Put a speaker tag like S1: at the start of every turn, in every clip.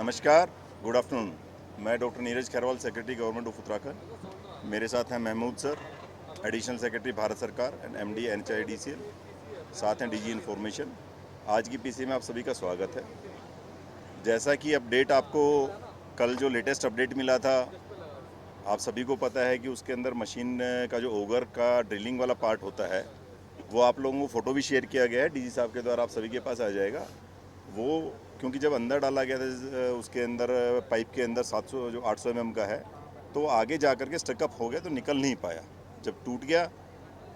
S1: नमस्कार, good afternoon. मैं doctor Neeraj Khairwal, secretary government of Uttarakhand. मेरे साथ हैं Mahmood sir, additional secretary Bharat सरकार एंड एमडी एनएचआईडीसीएल, साथ हैं डीजी इन्फॉर्मेशन। आज की पीसी में आप सभी का स्वागत है। जैसा कि अपडेट आपको कल जो लेटेस्ट अपडेट मिला था, आप सभी को पता है कि उसके अंदर मशीन का जो ओगर का ड्रिलिंग वाला पार्ट होता है, वो आप लोगों को फ़ोटो भी शेयर किया गया है डीजी साहब के द्वारा, आप सभी के पास आ जाएगा वो। क्योंकि जब अंदर डाला गया था उसके अंदर पाइप के अंदर 700 जो 800 mm का है, तो आगे जा कर के स्टकअप हो गया, तो निकल नहीं पाया। जब टूट गया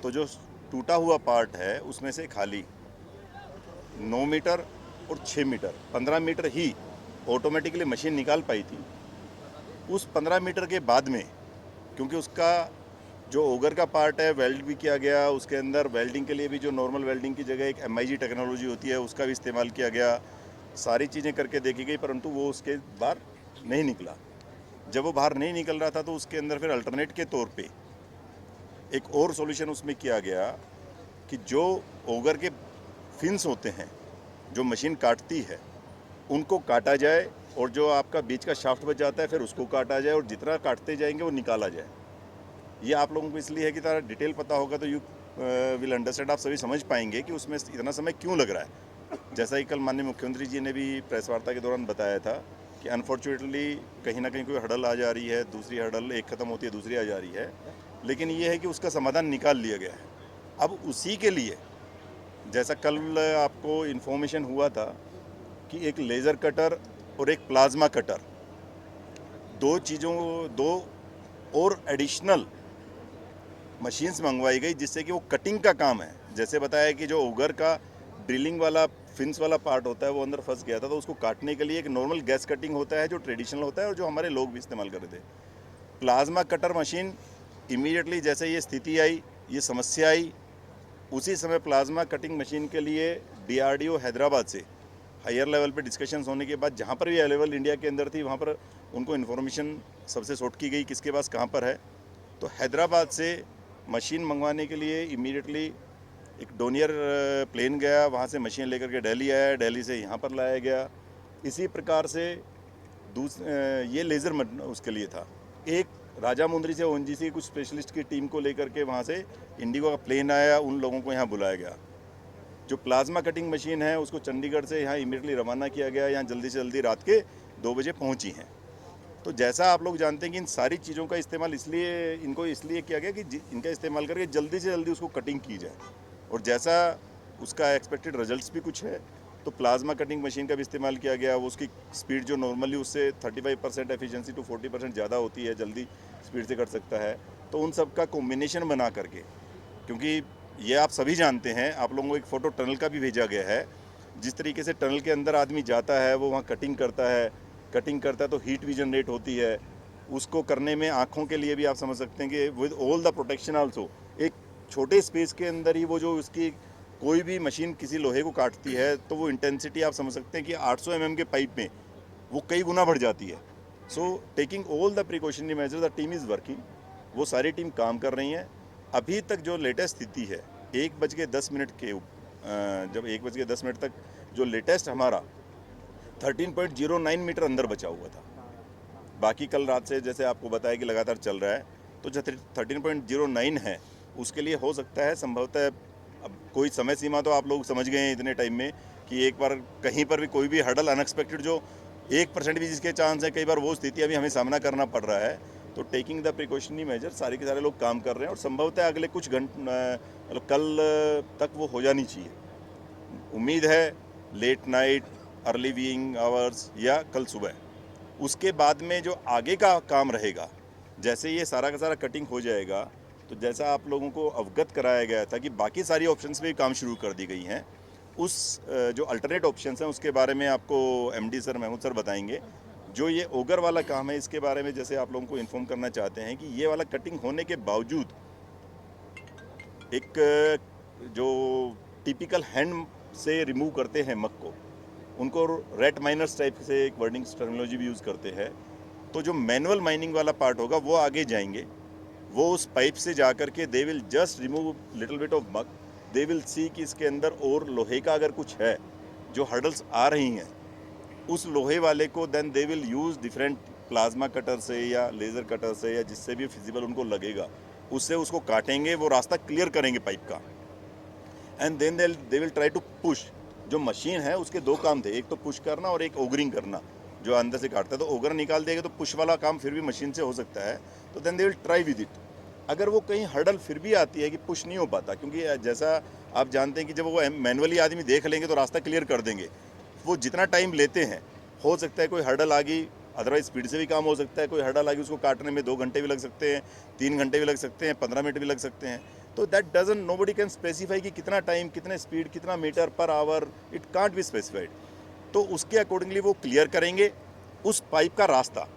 S1: तो जो टूटा हुआ पार्ट है उसमें से खाली 9 मीटर और 6 मीटर 15 मीटर ही ऑटोमेटिकली मशीन निकाल पाई थी। उस 15 मीटर के बाद में, क्योंकि उसका जो ओगर का पार्ट है वेल्ड भी किया गया, उसके अंदर वेल्डिंग के लिए भी जो नॉर्मल वेल्डिंग की जगह एक MIG टेक्नोलॉजी होती है उसका भी इस्तेमाल किया गया, सारी चीज़ें करके देखी गई, परंतु वो उसके बाहर नहीं निकला। जब वो बाहर नहीं निकल रहा था तो उसके अंदर फिर अल्टरनेट के तौर पे एक और सॉल्यूशन उसमें किया गया कि जो ओगर के फिन्स होते हैं जो मशीन काटती है उनको काटा जाए, और जो आपका बीच का शाफ्ट बच जाता है फिर उसको काटा जाए, और जितना काटते जाएंगे वो निकाला जाए। ये आप लोगों को इसलिए है कि तारा डिटेल पता होगा तो यू विल अंडरस्टैंड, आप सभी समझ पाएंगे कि उसमें इतना समय क्यों लग रहा है। जैसा कि कल माननीय मुख्यमंत्री जी ने भी प्रेस वार्ता के दौरान बताया था कि अनफॉर्चुनेटली कहीं ना कहीं कोई हडल आ जा रही है, दूसरी हडल एक ख़त्म होती है दूसरी आ जा रही है, लेकिन ये है कि उसका समाधान निकाल लिया गया है। अब उसी के लिए जैसा कल आपको इन्फॉर्मेशन हुआ था कि एक लेज़र कटर और एक प्लाज्मा कटर, दो और एडिशनल मशीन्स मंगवाई गई, जिससे कि वो कटिंग का काम है। जैसे बताया कि जो ओगर का ड्रिलिंग वाला फिन्स वाला पार्ट होता है वो अंदर फंस गया था, तो उसको काटने के लिए एक नॉर्मल गैस कटिंग होता है जो ट्रेडिशनल होता है और जो हमारे लोग भी इस्तेमाल करते थे। प्लाज्मा कटर मशीन इमीडिएटली जैसे ये स्थिति आई, ये समस्या आई, उसी समय प्लाज्मा कटिंग मशीन के लिए DRDO हैदराबाद से हायर लेवल पे डिस्कशंस होने के बाद, जहाँ पर भी अवेलेबल इंडिया के अंदर थी वहाँ पर उनको इन्फॉर्मेशन सबसे सॉर्ट की गई किसके पास कहाँ पर है। तो हैदराबाद से मशीन मंगवाने के लिए इमीडिएटली एक डोनियर प्लेन गया, वहाँ से मशीन लेकर के दिल्ली आया, दिल्ली से यहाँ पर लाया गया। इसी प्रकार से ये लेज़र उसके लिए था। एक राजामुंदरी से ONGC कुछ स्पेशलिस्ट की टीम को लेकर के वहाँ से इंडिगो का प्लेन आया, उन लोगों को यहाँ बुलाया गया। जो प्लाज्मा कटिंग मशीन है उसको चंडीगढ़ से यहाँ इमीडिएटली रवाना किया गया, यहाँ जल्दी से जल्दी रात के 2 बजे पहुँची हैं। तो जैसा आप लोग जानते हैं कि इन सारी चीज़ों का इस्तेमाल इनको इसलिए किया गया कि इनका इस्तेमाल करके जल्दी से जल्दी उसको कटिंग की जाए, और जैसा उसका एक्सपेक्टेड रिजल्ट्स भी कुछ है, तो प्लाज्मा कटिंग मशीन का भी इस्तेमाल किया गया। वो उसकी स्पीड जो नॉर्मली उससे 35% एफिशिएंसी टू 40% ज़्यादा होती है, जल्दी स्पीड से कट सकता है। तो उन सब का कॉम्बिनेशन बना करके, क्योंकि ये आप सभी जानते हैं, आप लोगों को एक फ़ोटो टनल का भी भेजा गया है, जिस तरीके से टनल के अंदर आदमी जाता है वो वहाँ कटिंग करता है तो हीट भी जनरेट होती है। उसको करने में आँखों के लिए भी आप समझ सकते हैं कि with all the protection also, एक छोटे स्पेस के अंदर ही वो जो उसकी कोई भी मशीन किसी लोहे को काटती है तो वो इंटेंसिटी आप समझ सकते हैं कि 800 mm के पाइप में वो कई गुना बढ़ जाती है। So taking all the precautionary major, the team is working, वो सारी टीम काम कर रही हैं। अभी तक जो लेटेस्ट स्थिति है 1:10 के जब 1:10 तक जो लेटेस्ट हमारा 13.09 मीटर अंदर बचा हुआ था। बाकी कल रात से जैसे आपको बताया कि लगातार चल रहा है, तो जो 13.09 है उसके लिए हो सकता है संभवतः, अब कोई समय सीमा तो आप लोग समझ गए हैं इतने टाइम में कि एक बार कहीं पर भी कोई भी हडल अनएक्सपेक्टेड जो 1% भी जिसके चांस है, कई बार वो स्थिति अभी हमें सामना करना पड़ रहा है। तो टेकिंग द प्रिकॉशनरी मेजर सारे के सारे लोग काम कर रहे हैं, और संभवतः अगले कुछ घंटे मतलब कल तक वो हो जानी चाहिए। उम्मीद है late night, early wing hours या कल सुबह, उसके बाद में जो आगे का काम रहेगा, जैसे ये सारा का सारा कटिंग हो जाएगा, तो जैसा आप लोगों को अवगत कराया गया था कि बाकी सारी ऑप्शंस पे काम शुरू कर दी गई हैं, उस जो अल्टरनेट ऑप्शंस हैं उसके बारे में आपको MD सर, महमूद सर बताएंगे। जो ये ओगर वाला काम है इसके बारे में जैसे आप लोगों को इन्फॉर्म करना चाहते हैं कि ये वाला कटिंग होने के बावजूद एक जो टिपिकल हैंड से रिमूव करते हैं मग को, उनको रेट माइनर्स टाइप से एक वर्डिंग टर्मिनोलॉजी भी यूज़ करते हैं। तो जो मैनुअल माइनिंग वाला पार्ट होगा वो आगे जाएंगे, वो उस पाइप से जा कर के they will just remove little bit of mug, they will see कि इसके अंदर और लोहे का अगर कुछ है, जो हर्डल्स आ रही हैं उस लोहे वाले को then they will use different plasma cutter से या लेज़र कटर से या जिससे भी फिजिबल उनको लगेगा उससे उसको काटेंगे, वो रास्ता क्लियर करेंगे पाइप का। And then they will try to push. जो मशीन है उसके दो काम थे, एक तो पुश करना और एक ओगरिंग करना, जो अंदर से काटता है। तो ओगर निकाल देगा तो पुश वाला काम फिर भी मशीन से हो सकता है, तो then they will try with it. अगर वो कहीं हर्डल फिर भी आती है कि पुश नहीं हो पाता, क्योंकि जैसा आप जानते हैं कि जब वो मैनुअली आदमी देख लेंगे तो रास्ता क्लियर कर देंगे, वो जितना टाइम लेते हैं, हो सकता है कोई हर्डल आ गई, अदरवाइज स्पीड से भी काम हो सकता है, कोई हर्डल आ गई उसको काटने में 2 घंटे भी लग सकते हैं, 3 घंटे भी लग सकते हैं, 15 मिनट भी लग सकते हैं। तो that doesn't, nobody can specify कि कितना टाइम, कितने स्पीड, कितना meter per hour, it can't be specified. तो उसके अकॉर्डिंगली वो क्लियर करेंगे उस पाइप का रास्ता।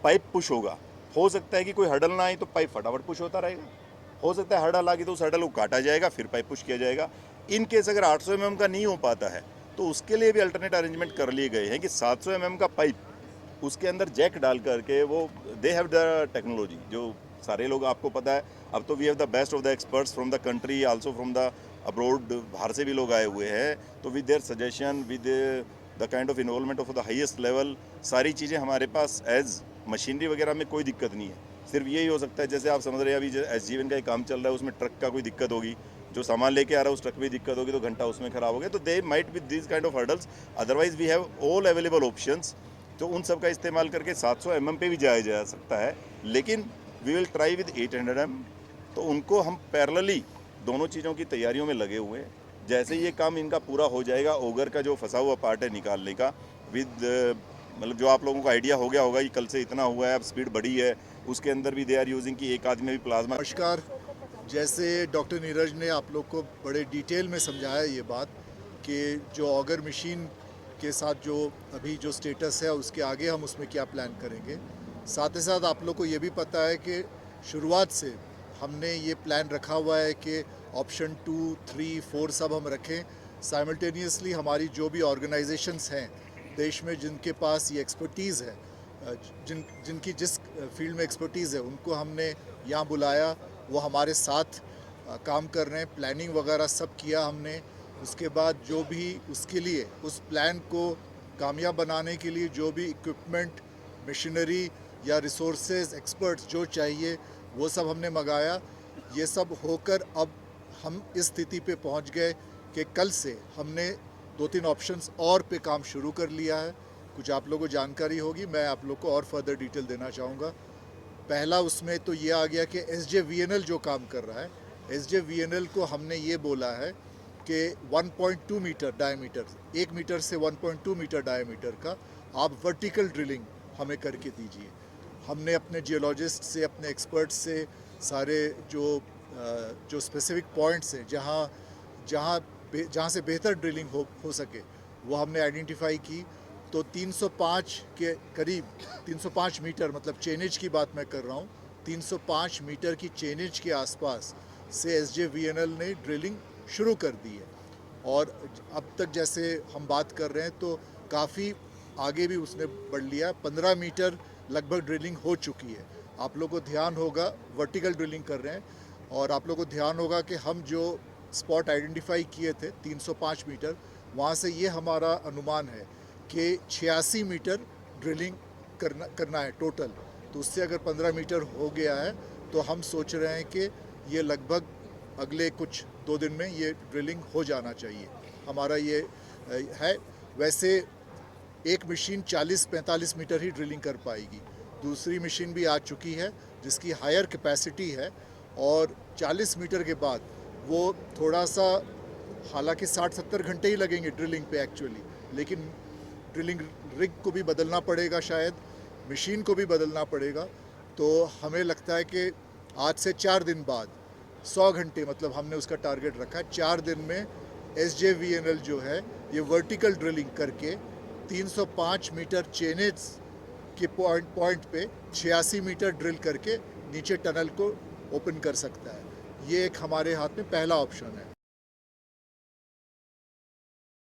S1: पाइप पुश होगा, हो सकता है कि कोई हर्डल ना आए तो पाइप फटाफट पुश होता रहेगा, हो सकता है हर्डल आ गई तो उस हर्डल को काटा जाएगा, फिर पाइप पुश किया जाएगा। इन केस अगर 800 mm का नहीं हो पाता है तो उसके लिए भी अल्टरनेट अरेंजमेंट कर लिए गए हैं कि 700 mm का पाइप, उसके अंदर जैक डाल करके, वो दे हैव द टेक्नोलॉजी, जो सारे लोग आपको पता है। अब तो we have the best of the experts from the country, also from the abroad, बाहर से भी लोग आए हुए हैं। तो with their suggestion, with the kind of involvement of the highest level, सारी चीज़ें हमारे पास एज मशीनरी वगैरह में कोई दिक्कत नहीं है। सिर्फ यही हो सकता है, जैसे आप समझ रहे हैं अभी SGVN का एक काम चल रहा है, उसमें ट्रक का कोई दिक्कत होगी, जो सामान लेके आ रहा है उस ट्रक में दिक्कत होगी तो घंटा उसमें खराब हो गया, तो they might with this kind of hurdles. Otherwise we have all available options, तो उन सब का इस्तेमाल करके 700 mm पे भी जाया जा सकता है। लेकिन we will try with 800 mm। तो उनको हम पैरेलली दोनों चीज़ों की तैयारियों में लगे हुए हैं। जैसे ये काम इनका पूरा हो जाएगा, ओगर का जो फंसा हुआ पार्ट है निकालने का, विद मतलब जो आप लोगों को आइडिया हो गया होगा कि कल से इतना हुआ है, अब स्पीड बढ़ी है, उसके अंदर भी दे आर यूजिंग कि एक आदमी भी प्लाज्मा।
S2: नमस्कार। जैसे डॉक्टर नीरज ने आप लोग को बड़े डिटेल में समझाया ये बात कि जो ऑगर मशीन के साथ जो अभी जो स्टेटस है उसके आगे हम उसमें क्या प्लान करेंगे। साथ ही साथ आप लोग को ये भी पता है कि शुरुआत से हमने ये प्लान रखा हुआ है कि ऑप्शन 2, 3, 4 सब हम रखें। साइमल्टेनियसली हमारी जो भी ऑर्गेनाइजेशंस हैं देश में जिनके पास ये एक्सपर्टीज़ है, जिनकी जिस फील्ड में एक्सपर्टीज़ है, उनको हमने यहाँ बुलाया, वो हमारे साथ काम कर रहे हैं। प्लानिंग वगैरह सब किया हमने। उसके बाद जो भी उसके लिए उस प्लान को कामयाब बनाने के लिए जो भी इक्विपमेंट, मशीनरी या रिसोर्सेज, एक्सपर्ट्स जो चाहिए वो सब हमने मंगाया। ये सब होकर अब हम इस स्थिति पे पहुंच गए कि कल से हमने 2-3 ऑप्शंस और पे काम शुरू कर लिया है। कुछ आप लोगों को जानकारी होगी, मैं आप लोग को और फर्दर डिटेल देना चाहूँगा। पहला उसमें तो ये आ गया कि SJVNL जो काम कर रहा है, SJVNL को हमने ये बोला है कि 1.2 मीटर डायमीटर, 1 मीटर से 1.2 मीटर डायमीटर का आप वर्टिकल ड्रिलिंग हमें करके दीजिए। हमने अपने जियोलॉजिस्ट से, अपने एक्सपर्ट से सारे जो स्पेसिफिक पॉइंट्स हैं जहाँ से बेहतर ड्रिलिंग हो सके वो हमने आइडेंटिफाई की। तो 305 के करीब, 305 मीटर, मतलब चेनेज की बात मैं कर रहा हूँ, 305 मीटर की चेनेज के आसपास से SJVNL ने ड्रिलिंग शुरू कर दी है। और अब तक जैसे हम बात कर रहे हैं तो काफ़ी आगे भी उसने बढ़ लिया। 15 मीटर लगभग ड्रिलिंग हो चुकी है। आप लोग को ध्यान होगा, वर्टिकल ड्रिलिंग कर रहे हैं, और आप लोग को ध्यान होगा कि हम जो स्पॉट आइडेंटिफाई किए थे 305 मीटर, वहाँ से ये हमारा अनुमान है कि 86 मीटर ड्रिलिंग करना है टोटल। तो उससे अगर 15 मीटर हो गया है तो हम सोच रहे हैं कि ये लगभग अगले कुछ 2 दिन में ये ड्रिलिंग हो जाना चाहिए, हमारा ये है। वैसे एक मशीन 40-45 मीटर ही ड्रिलिंग कर पाएगी। दूसरी मशीन भी आ चुकी है जिसकी हायर कैपेसिटी है, और 40 मीटर के बाद वो थोड़ा सा, हालांकि 60-70 घंटे ही लगेंगे ड्रिलिंग पे एक्चुअली, लेकिन ड्रिलिंग रिग को भी बदलना पड़ेगा, शायद मशीन को भी बदलना पड़ेगा। तो हमें लगता है कि आज से 4 दिन बाद 100 घंटे, मतलब हमने उसका टारगेट रखा है 4 दिन में SJVNL जो है ये वर्टिकल ड्रिलिंग करके 305 मीटर चेनेज के पॉइंट पे 86 मीटर ड्रिल करके नीचे टनल को ओपन कर सकता है। ये एक हमारे हाथ में पहला ऑप्शन है।